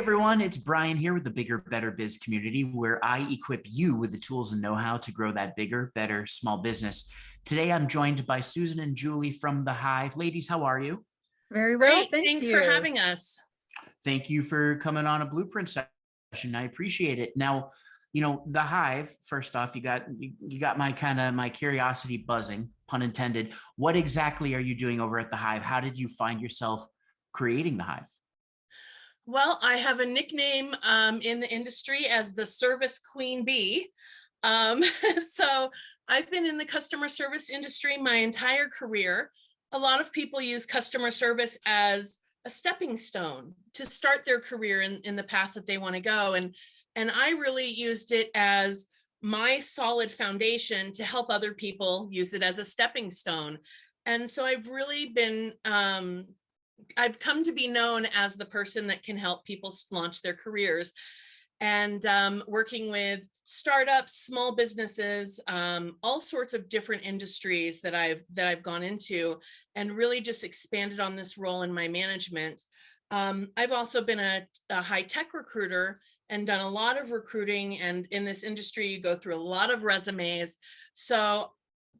Everyone, it's Bryan here with the Bigger, Better Biz community, where I equip you with the tools and know-how to grow that bigger, better small business. Today, I'm joined by Susan and Julie from the Hive. Ladies, how are you? Very well, Great. thank Thanks you. for having us. Thank you for coming on a blueprint session. I appreciate it. Now, the Hive, first off, you got my curiosity buzzing, pun intended. What exactly are you doing over at the Hive? How did you find yourself creating the Hive? Well, I have a nickname in the industry as the service queen bee. So I've been in the customer service industry my entire career. A lot of people use customer service as a stepping stone to start their career in the path that they want to go. And I really used it as my solid foundation to help other people use it as a stepping stone. And so I've really been I've come to be known as the person that can help people launch their careers, and working with startups, small businesses, all sorts of different industries that I've gone into, and really just expanded on this role in my management. I've also been a high tech recruiter and done a lot of recruiting, and in this industry, you go through a lot of resumes. So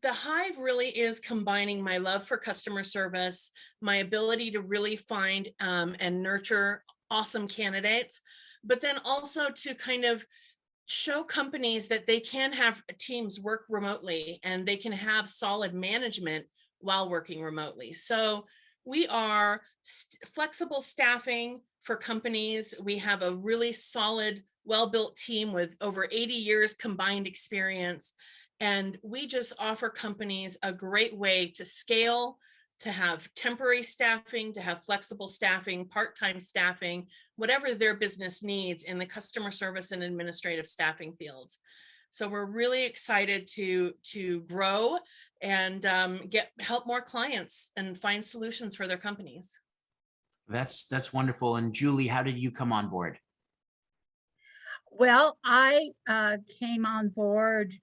the Hive really is combining my love for customer service, my ability to really find and nurture awesome candidates, but then also to kind of show companies that they can have teams work remotely and they can have solid management while working remotely. So we are flexible staffing for companies. We have a really solid, well-built team with over 80 years combined experience. And we just offer companies a great way to scale, to have temporary staffing, to have flexible staffing, part-time staffing, whatever their business needs in the customer service and administrative staffing fields. So we're really excited to grow and help more clients and find solutions for their companies. That's wonderful. And Julie, how did you come on board? Well, I came on board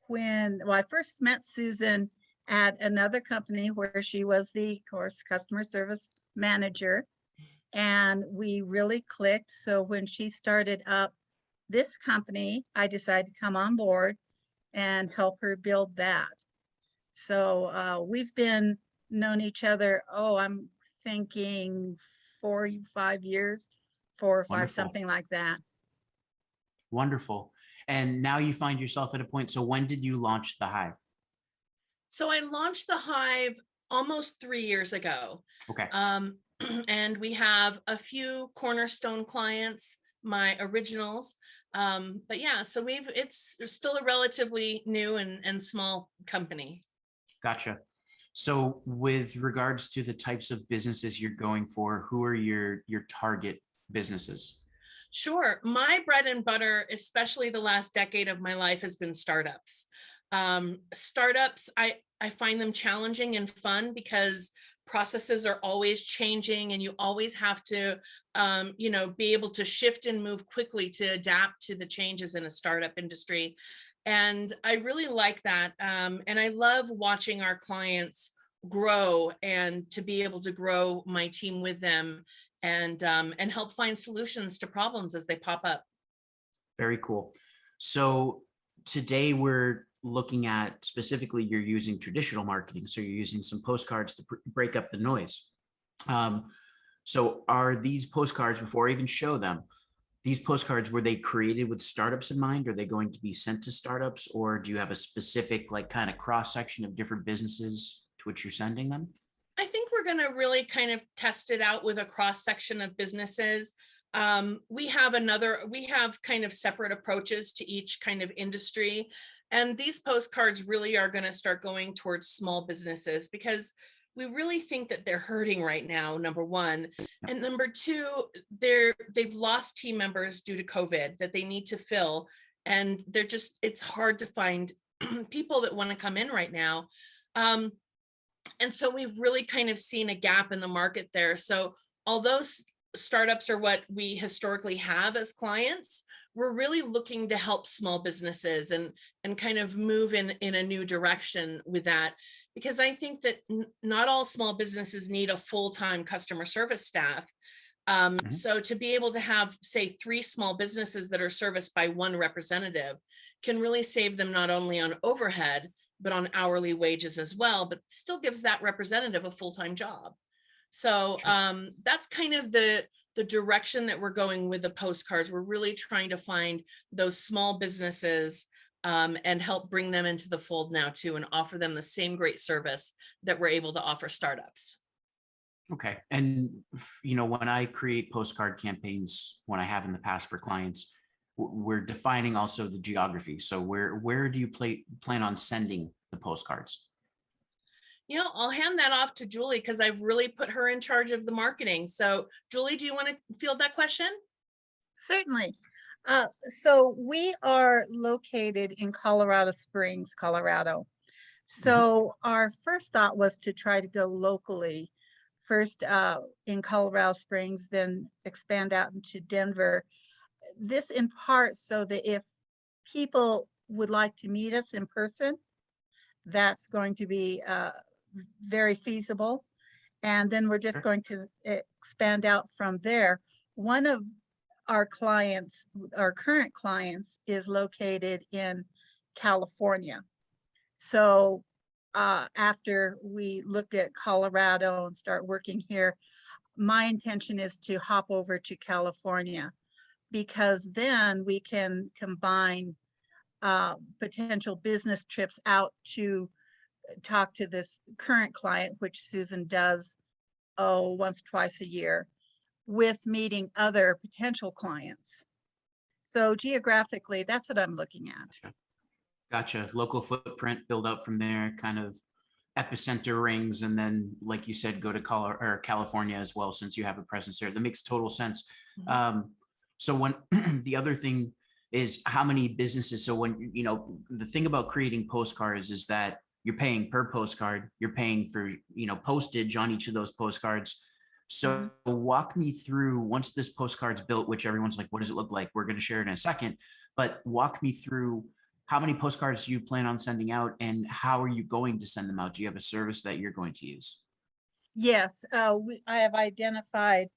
when I first met Susan at another company where she was the, of course, customer service manager, and we really clicked. So when she started up this company, I decided to come on board and help her build that. So we've been known each other, I'm thinking 4 or 5 years, 4 or 5, Wonderful. something like that. Wonderful. And now you find yourself at a point. So when did you launch the Hive? So I launched the Hive almost 3 years ago. Okay. And we have a few cornerstone clients, my originals. But yeah, so it's still a relatively new and small company. Gotcha. So with regards to the types of businesses you're going for, who are your target businesses? Sure. My bread and butter, especially the last decade of my life, has been startups. Startups, I find them challenging and fun because processes are always changing and you always have to, be able to shift and move quickly to adapt to the changes in a startup industry. And I really like that. And I love watching our clients grow and to be able to grow my team with them and help find solutions to problems as they pop up. Very cool. So today we're looking at specifically you're using traditional marketing. So you're using some postcards to break up the noise. So are these postcards, before I even show them, these postcards, were they created with startups in mind? Are they going to be sent to startups, or do you have a specific kind of cross section of different businesses to which you're sending them? I think we're going to really kind of test it out with a cross section of businesses. We have kind of separate approaches to each kind of industry. And these postcards really are going to start going towards small businesses because we really think that they're hurting right now, number one. And number two, they've lost team members due to COVID that they need to fill. And it's hard to find people that want to come in right now. And so we've really kind of seen a gap in the market there. So although startups are what we historically have as clients, we're really looking to help small businesses and kind of move in a new direction with that. Because I think that not all small businesses need a full-time customer service staff. So to be able to have, say, 3 small businesses that are serviced by one representative can really save them not only on overhead, but on hourly wages as well, but still gives that representative a full-time job. So that's kind of the direction that we're going with the postcards. We're really trying to find those small businesses and help bring them into the fold now too, and offer them the same great service that we're able to offer startups. Okay. And, when I create postcard campaigns, when I have in the past for clients, we're defining also the geography. So where do you plan on sending the postcards? I'll hand that off to Julie because I've really put her in charge of the marketing. So Julie, do you want to field that question? Certainly. So we are located in Colorado Springs, Colorado. So our first thought was to try to go locally, first in Colorado Springs, then expand out into Denver. This in part so that if people would like to meet us in person, that's going to be very feasible. And then we're just going to expand out from there. One of our clients, our current clients, is located in California. So after we look at Colorado and start working here, my intention is to hop over to California, because then we can combine potential business trips out to talk to this current client, which Susan does once, twice a year, with meeting other potential clients. So geographically, that's what I'm looking at. Gotcha. Local footprint, build out from there, kind of epicenter rings, and then, like you said, go to California as well, since you have a presence there. That makes total sense. So when the other thing is how many businesses. So when, the thing about creating postcards is that you're paying per postcard, you're paying for, postage on each of those postcards. So walk me through, once this postcard's built, which everyone's like, what does it look like? We're going to share it in a second, but walk me through how many postcards do you plan on sending out, and how are you going to send them out? Do you have a service that you're going to use? Yes, I have identified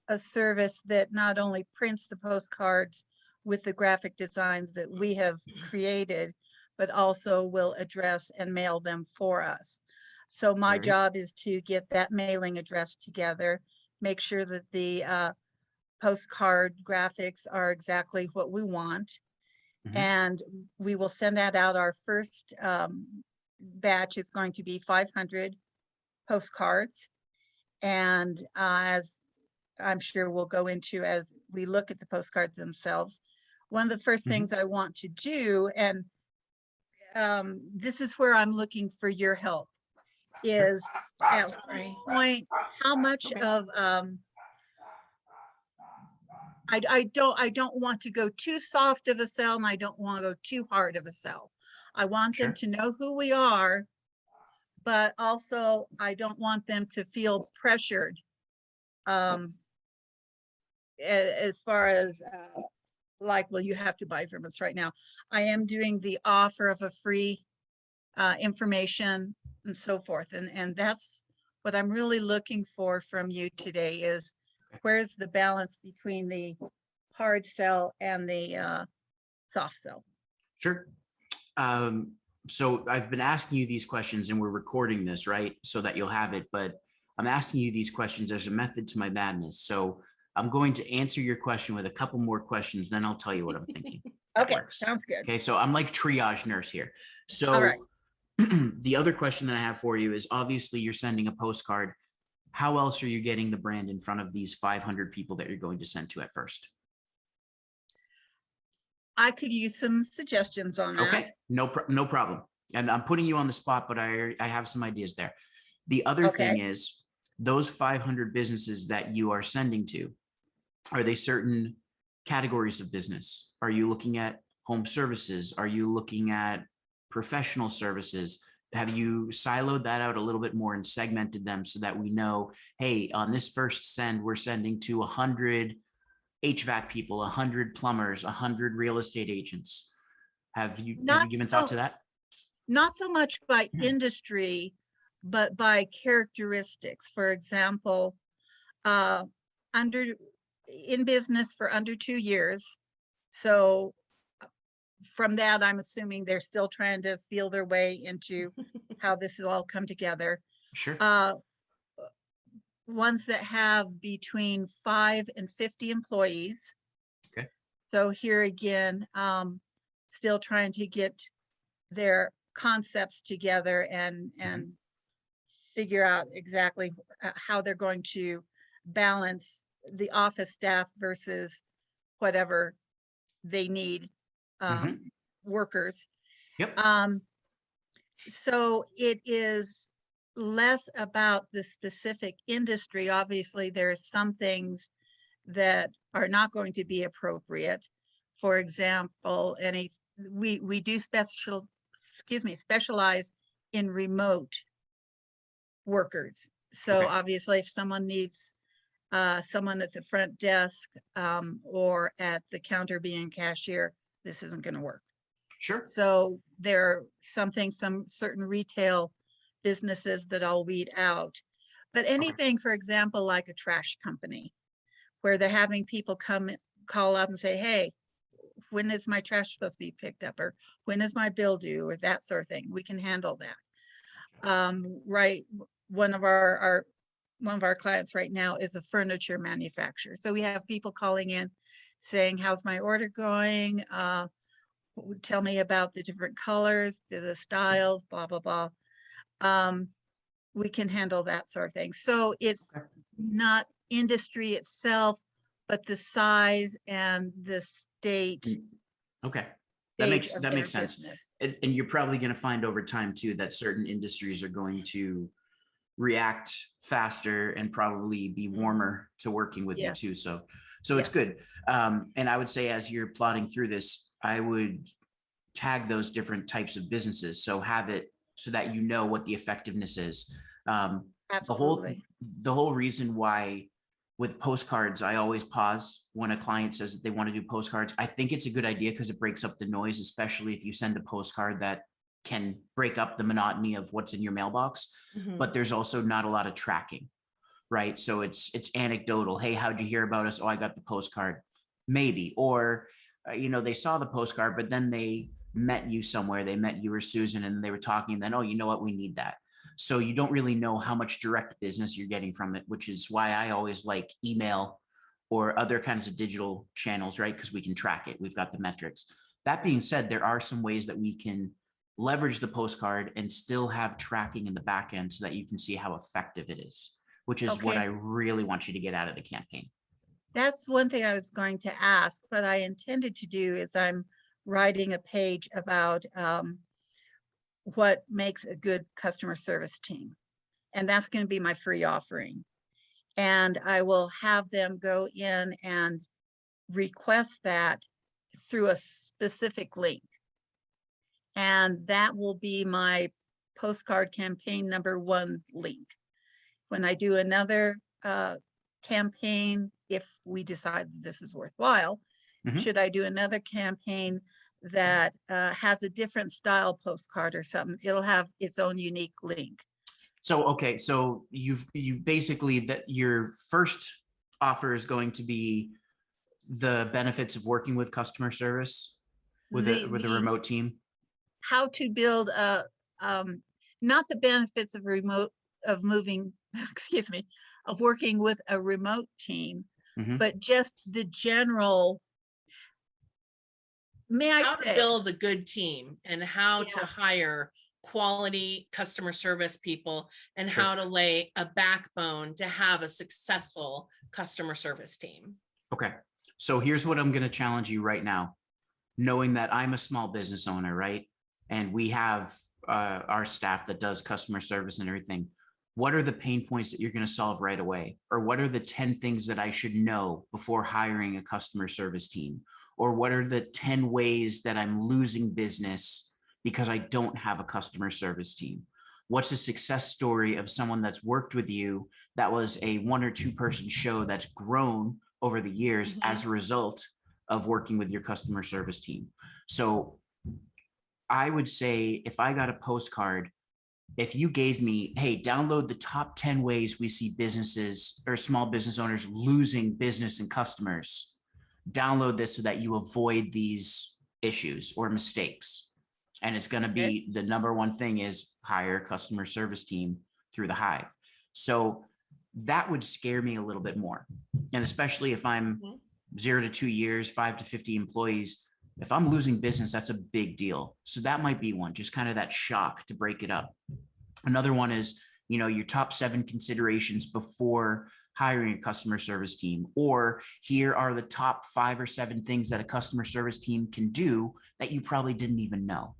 a service that not only prints the postcards with the graphic designs that we have created, but also will address and mail them for us. So my job is to get that mailing address together, make sure that the postcard graphics are exactly what we want. And we will send that out. Our first batch is going to be 500 postcards. And as I'm sure we'll go into as we look at the postcards themselves, one of the first things I want to do, and this is where I'm looking for your help, is at what point, how much of I don't want to go too soft of a sell, and I don't want to go too hard of a sell. I want them to know who we are, but also I don't want them to feel pressured as far as like, well, you have to buy from us right now. I am doing the offer of a free information and so forth. And that's what I'm really looking for from you today, is where's the balance between the hard sell and the soft sell? Sure. So I've been asking you these questions, and we're recording this, right? So that you'll have it, but I'm asking you these questions. There's a method to my madness. So I'm going to answer your question with a couple more questions, then I'll tell you what I'm thinking. Okay, sounds good. Okay, so I'm like triage nurse here. So all right. The other question that I have for you is, obviously you're sending a postcard. How else are you getting the brand in front of these 500 people that you're going to send to at first? I could use some suggestions on that. Okay, no problem. And I'm putting you on the spot, but I have some ideas there. The other thing is, those 500 businesses that you are sending to, are they certain categories of business? Are you looking at home services? Are you looking at professional services? Have you siloed that out a little bit more and segmented them so that we know, hey, on this first send, we're sending to 100 HVAC people, 100 plumbers, 100 real estate agents? Have you given thought to that? Not so much by industry, but by characteristics. For example, in business for under 2 years. So from that, I'm assuming they're still trying to feel their way into how this will all come together. Sure. Ones that have between 5 and 50 employees. Okay. So here again, still trying to get their concepts together and figure out exactly how they're going to balance the office staff versus whatever they need, workers. Yep. So it is less about the specific industry. Obviously, there are some things that are not going to be appropriate. For example, we do specialize in remote workers. So Okay. obviously, if someone needs someone at the front desk or at the counter being cashier, this isn't going to work. Sure. So there are some certain retail businesses that I'll weed out. But anything, for example, like a trash company, where they're having people call up and say, hey, when is my trash supposed to be picked up? Or when is my bill due? Or that sort of thing. We can handle that. Right. One of our clients right now is a furniture manufacturer. So we have people calling in saying, how's my order going? Tell me about the different colors, the styles, blah, blah, blah. We can handle that sort of thing. So it's not industry itself, but the size and the state. Okay. That makes their sense. business. And you're probably going to find over time too that certain industries are going to react faster and probably be warmer to working with Yes. you too. So it's good. And I would say as you're plotting through this, I would tag those different types of businesses. So have it so that you know what the effectiveness is. Absolutely. The whole reason why with postcards, I always pause when a client says that they want to do postcards. I think it's a good idea because it breaks up the noise, especially if you send a postcard that can break up the monotony of what's in your mailbox. But there's also not a lot of tracking, right? So it's anecdotal. Hey, how'd you hear about us? Oh, I got the postcard, maybe. Or, they saw the postcard, but then they met you somewhere. They met you or Susan and they were talking. Then, oh, you know what? We need that. So you don't really know how much direct business you're getting from it, which is why I always like email or other kinds of digital channels, right? Because we can track it. We've got the metrics. That being said, there are some ways that we can leverage the postcard and still have tracking in the back end so that you can see how effective it is, which is what I really want you to get out of the campaign. That's one thing I was going to ask. What I intended to do is I'm writing a page about what makes a good customer service team. And that's going to be my free offering. And I will have them go in and request that through a specific link. And that will be my postcard campaign #1 link. When I do another campaign, if we decide this is worthwhile, should I do another campaign that has a different style postcard or something, it'll have its own unique link. So, okay. So you basically that your first offer is going to be the benefits of working with customer service with a remote team. How to build not the benefits of of working with a remote team, but just the general. How to build a good team and how to hire quality customer service people and how to lay a backbone to have a successful customer service team. Okay. So here's what I'm going to challenge you right now, knowing that I'm a small business owner, right? And we have our staff that does customer service and everything. What are the pain points that you're going to solve right away? Or what are the 10 things that I should know before hiring a customer service team? Or what are the 10 ways that I'm losing business because I don't have a customer service team? What's a success story of someone that's worked with you that was a 1 or 2 person show that's grown over the years as a result of working with your customer service team? So I would say if I got a postcard if you gave me, hey, download the top 10 ways we see businesses or small business owners losing business and customers, download this so that you avoid these issues or mistakes. And it's going to Okay. be the number one thing is hire a customer service team through the Hive. So that would scare me a little bit more. And especially if I'm 0 to 2 years, 5 to 50 employees, if I'm losing business, that's a big deal. So that might be one, just kind of that shock to break it up. Another one is, your top 7 considerations before hiring a customer service team, or here are the top 5 or 7 things that a customer service team can do that you probably didn't even know.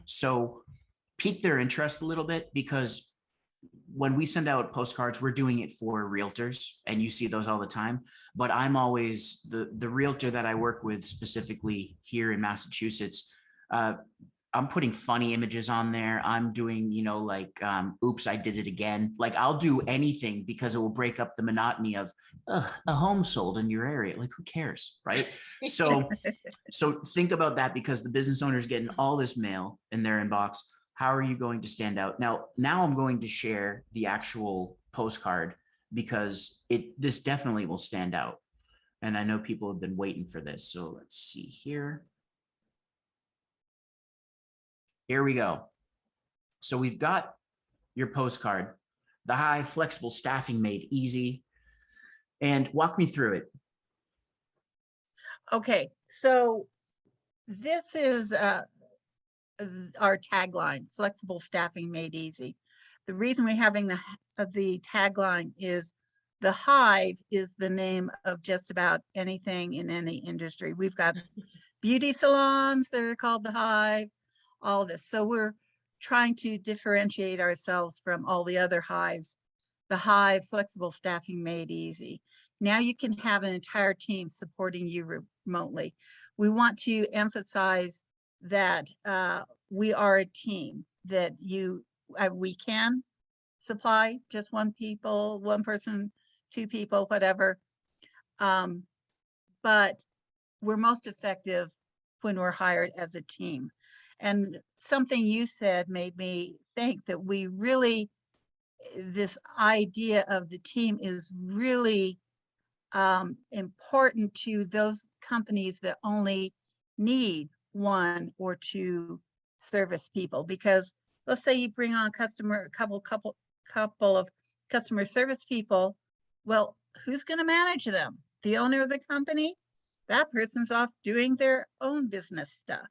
So pique their interest a little bit, because when we send out postcards, we're doing it for realtors, and you see those all the time. But I'm always the realtor that I work with specifically here in Massachusetts. I'm putting funny images on there. I'm doing, oops, I did it again. Like, I'll do anything because it will break up the monotony of a home sold in your area. Like, who cares, right? So think about that, because the business owner is getting all this mail in their inbox. How are you going to stand out? Now I'm going to share the actual postcard, because this definitely will stand out. And I know people have been waiting for this. So let's see here. Here we go. So we've got your postcard, the Hive flexible staffing made easy. And walk me through it. Okay, so this is our tagline, flexible staffing made easy. The reason we're having the tagline is the Hive is the name of just about anything in any industry. We've got beauty salons that are called the Hive, all this. So we're trying to differentiate ourselves from all the other Hives. The Hive, flexible staffing made easy. Now you can have an entire team supporting you remotely. We want to emphasize that we are a team, that we can supply just one person, 2 people, whatever. But we're most effective when we're hired as a team. And something you said made me think that this idea of the team is really important to those companies that only need 1 or 2 service people. Because let's say you bring on a couple of customer service people. Well, who's going to manage them? The owner of the company? That person's off doing their own business stuff.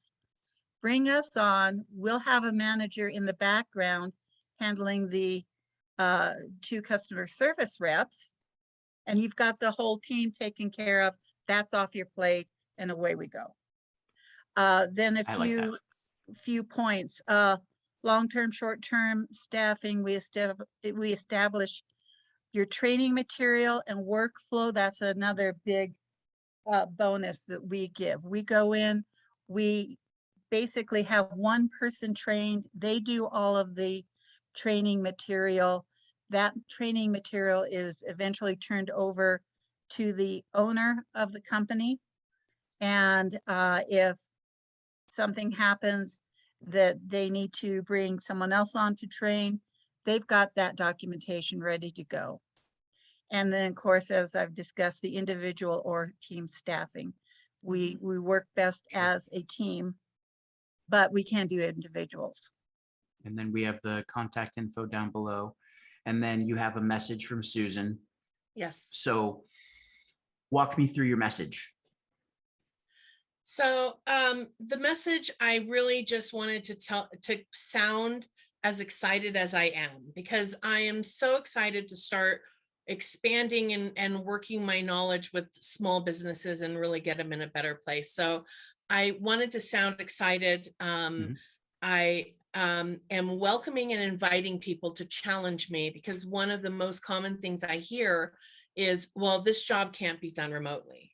Bring us on. We'll have a manager in the background handling the 2 customer service reps, and you've got the whole team taken care of. That's off your plate, and away we go. Then a few points. Long-term, short-term staffing. We establish your training material and workflow. That's another big bonus that we give. We go in, we basically have 1 person trained. They do all of the training material. That training material is eventually turned over to the owner of the company. And if something happens that they need to bring someone else on to train, they've got that documentation ready to go. And then, of course, as I've discussed, the individual or team staffing. We work best as a team, but we can do individuals. And then we have the contact info down below. And then you have a message from Susan. Yes. So walk me through your message. So the message, I really just wanted to sound as excited as I am, because I am so excited to start expanding and working my knowledge with small businesses and really get them in a better place. So I wanted to sound excited. I am welcoming and inviting people to challenge me, because one of the most common things I hear is, well, this job can't be done remotely.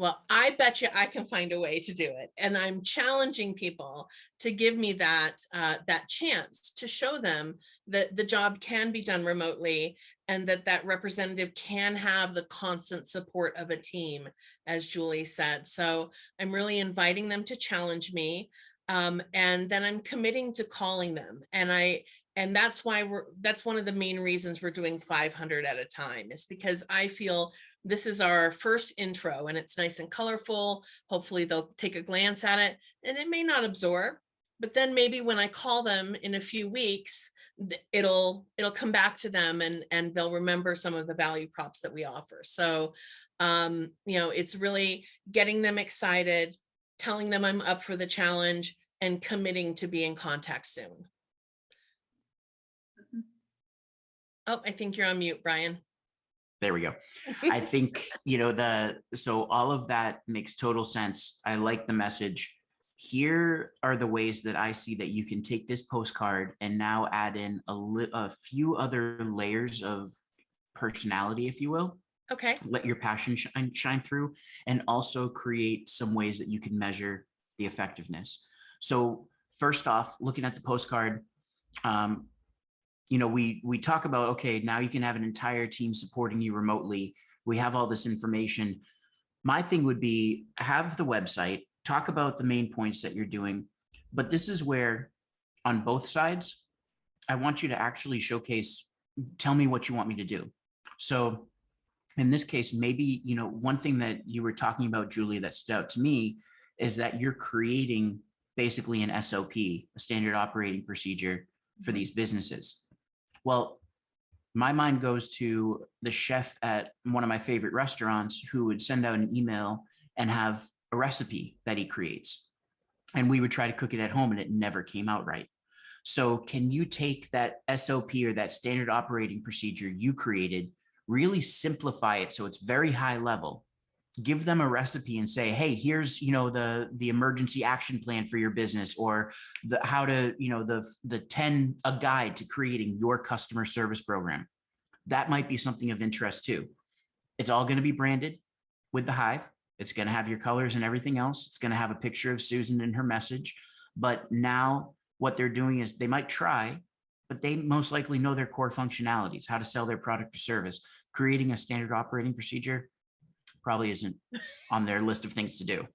Well, I bet you I can find a way to do it. And I'm challenging people to give me that chance to show them that the job can be done remotely, and that representative can have the constant support of a team, as Julie said. So I'm really inviting them to challenge me. And then I'm committing to calling them. And And that's why that's one of the main reasons we're doing 500 at a time, is because I feel this is our first intro and it's nice and colorful. Hopefully they'll take a glance at it, and it may not absorb, but then maybe when I call them in a few weeks, it'll come back to them, and they'll remember some of the value props that we offer. So, it's really getting them excited, telling them I'm up for the challenge, and committing to be in contact soon. Oh, I think you're on mute, Bryan. There we go. I think, so all of that makes total sense. I like the message. Here are the ways that I see that you can take this postcard and now add in a few other layers of personality, if you will. Okay. Let your passion shine through, and also create some ways that you can measure the effectiveness. So first off, looking at the postcard, we talk about, okay, now you can have an entire team supporting you remotely. We have all this information. My thing would be, have the website, talk about the main points that you're doing, but this is where on both sides, I want you to actually showcase, tell me what you want me to do. So in this case, maybe, one thing that you were talking about, Julie, that stood out to me is that you're creating basically an SOP, a standard operating procedure for these businesses. Well, my mind goes to the chef at one of my favorite restaurants who would send out an email and have a recipe that he creates. And we would try to cook it at home and it never came out right. So can you take that SOP or that standard operating procedure you created, really simplify it so it's very high level, give them a recipe and say, hey, here's, the emergency action plan for your business, or the how to, a guide to creating your customer service program. That might be something of interest too. It's all going to be branded with the Hive. It's going to have your colors and everything else. It's going to have a picture of Susan and her message. But now what they're doing is they might try, but they most likely know their core functionalities, how to sell their product or service. Creating a standard operating procedure probably isn't on their list of things to do.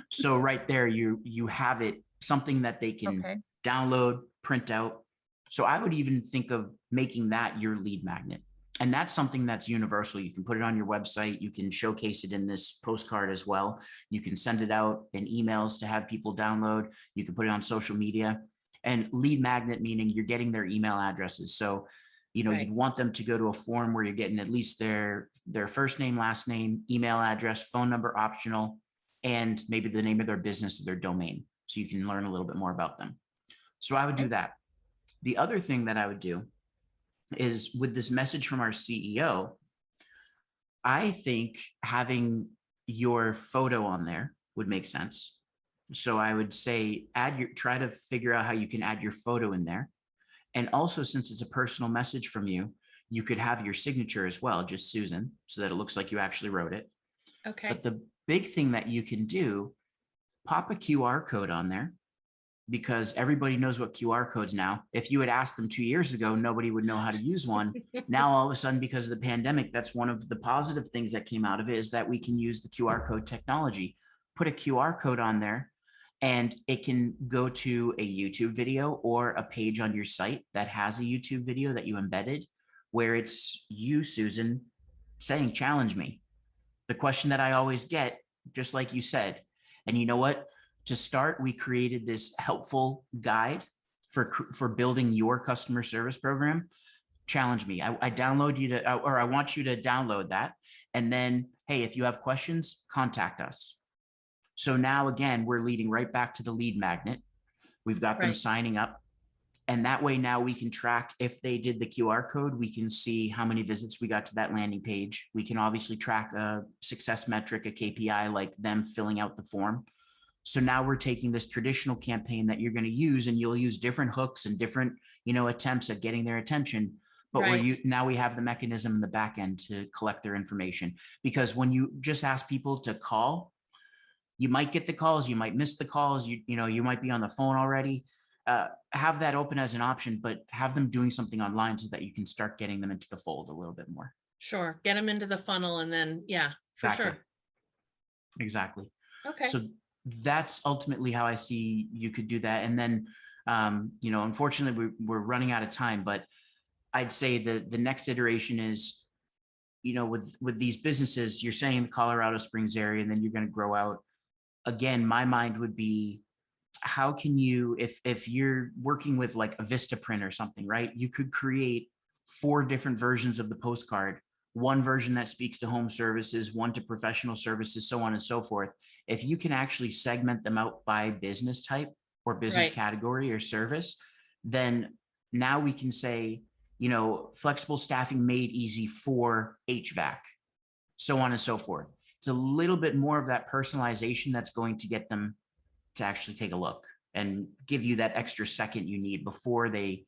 So right there, you have it, something that they can download, print out. So I would even think of making that your lead magnet. And that's something that's universal. You can put it on your website. You can showcase it in this postcard as well. You can send it out in emails to have people download. You can put it on social media. And lead magnet, meaning you're getting their email addresses. So you'd want them to go to a form where you're getting at least their first name, last name, email address, phone number optional, and maybe the name of their business or their domain. So you can learn a little bit more about them. So I would do that. The other thing that I would do is, with this message from our CEO, I think having your photo on there would make sense. So I would say try to figure out how you can add your photo in there. And also, since it's a personal message from you, you could have your signature as well, just Susan, so that it looks like you actually wrote it. Okay. But the big thing that you can do, pop a QR code on there, because everybody knows what QR codes now. If you had asked them 2 years ago, nobody would know how to use one. Now, all of a sudden, because of the pandemic, that's one of the positive things that came out of it, is that we can use the QR code technology. Put a QR code on there, and it can go to a YouTube video or a page on your site that has a YouTube video that you embedded, where it's you, Susan, saying, challenge me. The question that I always get, just like you said. And you know what? To start, we created this helpful guide for building your customer service program. Challenge me. I download you to, or I want you to download that. And then, hey, if you have questions, contact us. So now, again, we're leading right back to the lead magnet. We've got them signing up. And that way now we can track, if they did the QR code, we can see how many visits we got to that landing page. We can obviously track a success metric, a KPI, like them filling out the form. So now we're taking this traditional campaign that you're going to use, and you'll use different hooks and different, attempts at getting their attention. But now we have the mechanism in the back end to collect their information. Because when you just ask people to call, you might get the calls, you might miss the calls, you might be on the phone already. Have that open as an option, but have them doing something online so that you can start getting them into the fold a little bit more. Sure. Get them into the funnel, and then, for sure. Exactly. Okay. So that's ultimately how I see you could do that. And then Unfortunately, we're running out of time, but I'd say the next iteration is, with these businesses, you're saying the Colorado Springs area, and then you're going to grow out. Again, my mind would be, how can you, if you're working with like a Vistaprint or something, right? You could create 4 different versions of the postcard, one version that speaks to home services, one to professional services, so on and so forth. If you can actually segment them out by business type or business Right. category or service, then now we can say, flexible staffing made easy for HVAC, so on and so forth. It's a little bit more of that personalization that's going to get them to actually take a look and give you that extra second you need before they,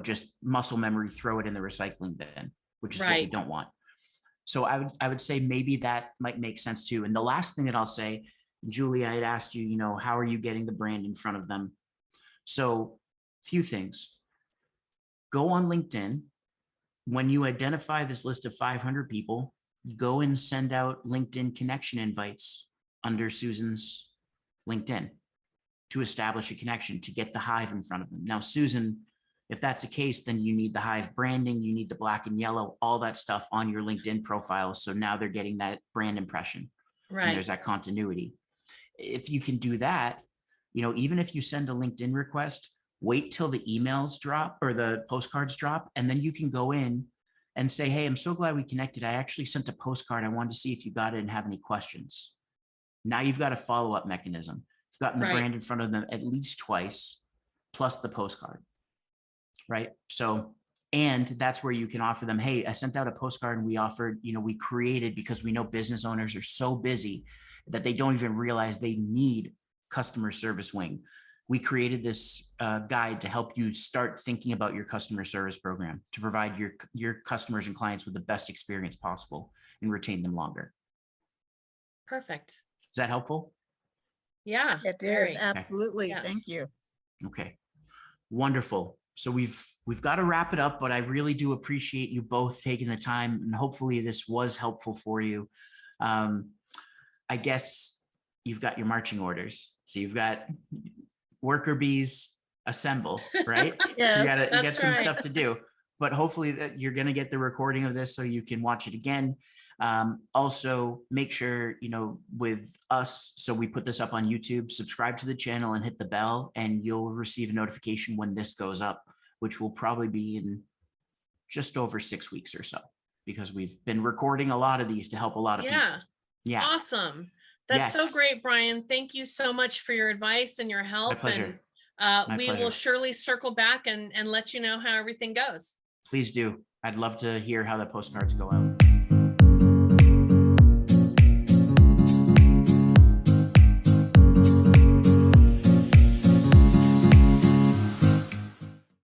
just muscle memory, throw it in the recycling bin, which is what we Right. don't want. So I would say maybe that might make sense too. And the last thing that I'll say, Julie, I had asked you, how are you getting the brand in front of them? So few things. Go on LinkedIn. When you identify this list of 500 people, go and send out LinkedIn connection invites under Susan's LinkedIn to establish a connection, to get the Hive in front of them. Now, Susan, if that's the case, then you need the Hive branding, you need the black and yellow, all that stuff on your LinkedIn profile. So now they're getting that brand impression, and Right. there's that continuity. If you can do that, even if you send a LinkedIn request, wait till the emails drop or the postcards drop, and then you can go in and say, hey, I'm so glad we connected. I actually sent a postcard. I wanted to see if you got it and have any questions. Now you've got a follow-up mechanism. You've gotten the Right. brand in front of them at least twice, plus the postcard, right? So, and that's where you can offer them, hey, I sent out a postcard and we offered, we created, because we know business owners are so busy that they don't even realize they need customer service wing. We created this guide to help you start thinking about your customer service program to provide your customers and clients with the best experience possible and retain them longer. Perfect. Is that helpful? Yeah. It is, very. absolutely. Yes. Thank you. Okay, wonderful. So we've got to wrap it up, but I really do appreciate you both taking the time, and hopefully this was helpful for you. I guess you've got your marching orders. So you've got worker bees assemble, right? Yes, you got that's some right. stuff to do, but hopefully that you're going to get the recording of this so you can watch it again. Also make sure, with us, so we put this up on YouTube, subscribe to the channel and hit the bell, and you'll receive a notification when this goes up, which will probably be in just over 6 weeks or so, because we've been recording a lot of these to help a lot of people. Yeah. Awesome. That's Yes. so great, Bryan. Thank you so much for your advice and your help. My pleasure. And we will surely circle back and let you know how everything goes. Please do. I'd love to hear how the postcards go out.